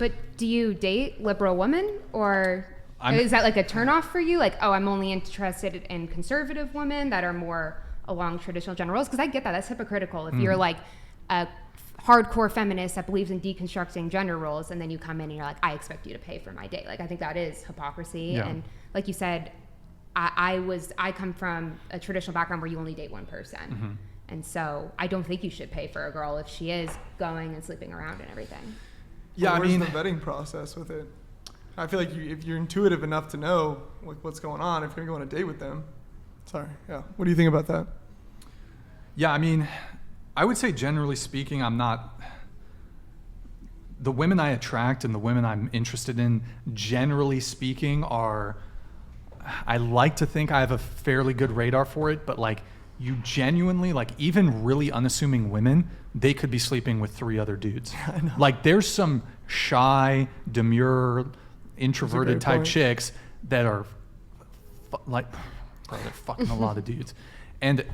But do you date liberal women, or is that like a turnoff for you? Like, oh, I'm only interested in conservative women that are more along traditional gender roles? Because I get that. That's hypocritical. If you're like a hardcore feminist that believes in deconstructing gender roles, and then you come in and you're like, I expect you to pay for my date. Like, I think that is hypocrisy. Yeah. And like you said, I come from a traditional background where you only date one person. Mm-hmm. And so I don't think you should pay for a girl if she is going and sleeping around and everything. Yeah, where's the vetting process with it? I feel like if you're intuitive enough to know what's going on, if you're going on a date with them. Sorry, yeah. What do you think about that? Yeah, I mean, I would say generally speaking, the women I attract and the women I'm interested in, generally speaking, I like to think I have a fairly good radar for it, but like you genuinely, like even really unassuming women, they could be sleeping with 3 other dudes. Like there's some shy, demure, introverted type chicks that are they're fucking a lot of dudes. And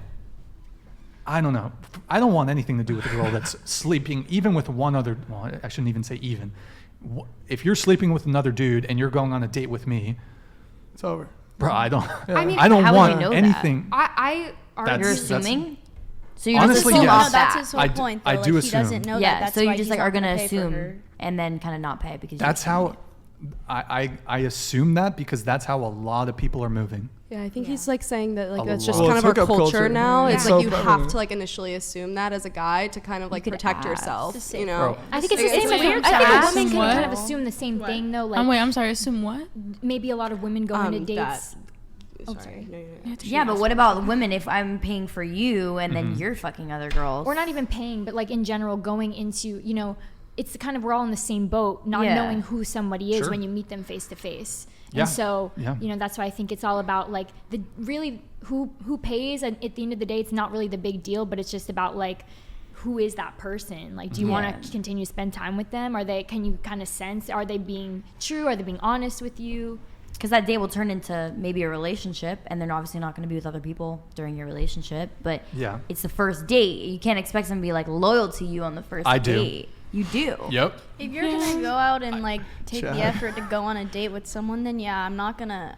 I don't know. I don't want anything to do with a girl that's sleeping even with one other, well, I shouldn't even say even. If you're sleeping with another dude and you're going on a date with me, it's over. Bro, I don't how want would you know anything. You're assuming? So you're honestly, just yes. That's his whole point, though. I do like, assume. He doesn't know yeah, that. That's so you why just he's like are not going to pay for assume her. and then kind of not pay because That's how I assume that because that's how a lot of people are moving. Yeah, I think he's like saying that like that's just Well, kind of our hookup culture now. Yeah. It's Yeah. like So you prevalent. have to like initially assume that as a guy to kind of like protect yourself, you know. Bro. I think it's the same It's way. weird I to think ask. women can What? kind of assume the same thing though. Like, wait, I'm sorry, assume what? maybe a lot of women go into dates. Sorry. No. Yeah, but what about women if I'm paying for you and then you're fucking other girls? Or not even paying, but like in general going into, you know, it's kind of we're all in the same boat, not Yeah. knowing who somebody is Sure. when you meet them face to face. Yeah. And so, Yeah. you know, that's why I think it's all about like the really who pays, and at the end of the day, it's not really the big deal, but it's just about like who is that person? Like, do you want to continue to spend time with them? Can you kind of sense, are they being true? Are they being honest with you? Because that date will turn into maybe a relationship, and they're obviously not going to be with other people during your relationship. But it's the first date. You can't expect them to be like loyal to you on the first date. You do. Yep. If you're gonna go out and like take the effort to go on a date with someone, then yeah, I'm not gonna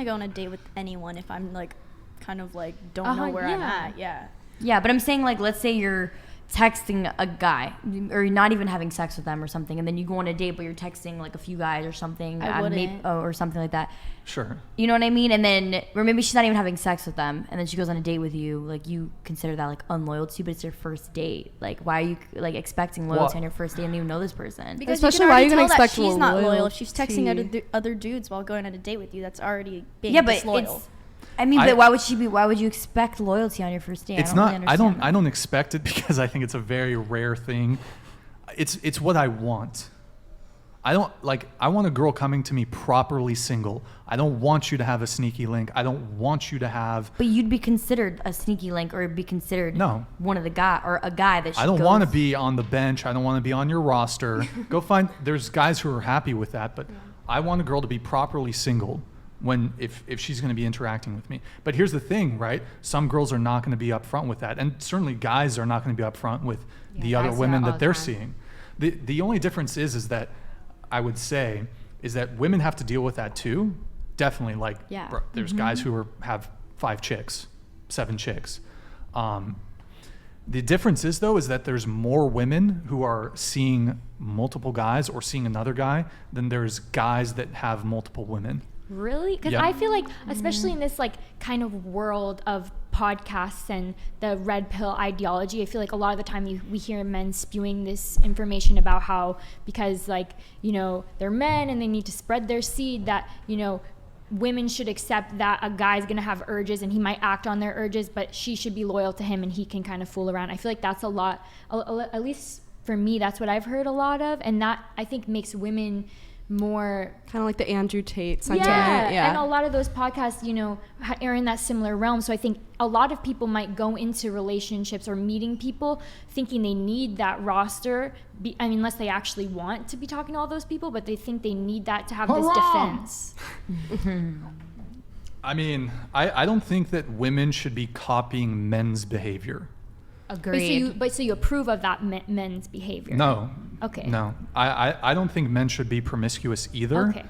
go on a date with anyone if I'm like kind of like don't know where I'm at. Yeah. Yeah, but I'm saying like let's say you're texting a guy or you're not even having sex with them or something, and then you go on a date but you're texting like a few guys or something or something like that. Sure. You know what I mean? And then or maybe she's not even having sex with them, and then she goes on a date with you. Like you consider that like unloyalty, but it's your first date. Like why are you like expecting loyalty on your first date and you don't even know this person? Because especially you why can are you already gonna tell expect that she's not loyal. If she's texting loyalty? other dudes while going on a date with you, that's already being disloyal. But why would she be? Why would you expect loyalty on your first date? It's I don't expect it because I think it's a very rare thing. It's what I want. I want a girl coming to me properly single. I don't want you to have a sneaky link. I don't want you to have. But you'd be considered a sneaky link, or be considered one of the guy or a guy that. I don't want to be on the bench. I don't want to be on your roster. Go find. There's guys who are happy with that, but I want a girl to be properly single. If she's going to be interacting with me. But here's the thing, right? Some girls are not going to be upfront with that, and certainly guys are not going to be upfront with the other women that they're seeing. The only difference is that I would say is that women have to deal with that too. Definitely, bro, there's guys who have 5 chicks, 7 chicks. The difference is that there's more women who are seeing multiple guys or seeing another guy than there's guys that have multiple women. Really? Because I feel like, especially in this like kind of world of podcasts and the red pill ideology, I feel like a lot of the time we hear men spewing this information about how because like, you know, they're men and they need to spread their seed that, you know, women should accept that a guy's going to have urges and he might act on their urges, but she should be loyal to him and he can kind of fool around. I feel like that's a lot, at least for me, that's what I've heard a lot of. And that I think makes women more kind of like the Andrew Tate sentiment. Yeah, and a lot of those podcasts, you know, are in that similar realm. So I think a lot of people might go into relationships or meeting people thinking they need that roster. Unless they actually want to be talking to all those people, but they think they need that to have this defense. I mean, I don't think that women should be copying men's behavior. Agreed. But so you approve of that men's behavior? No. Okay. No. I don't think men should be promiscuous either. Okay.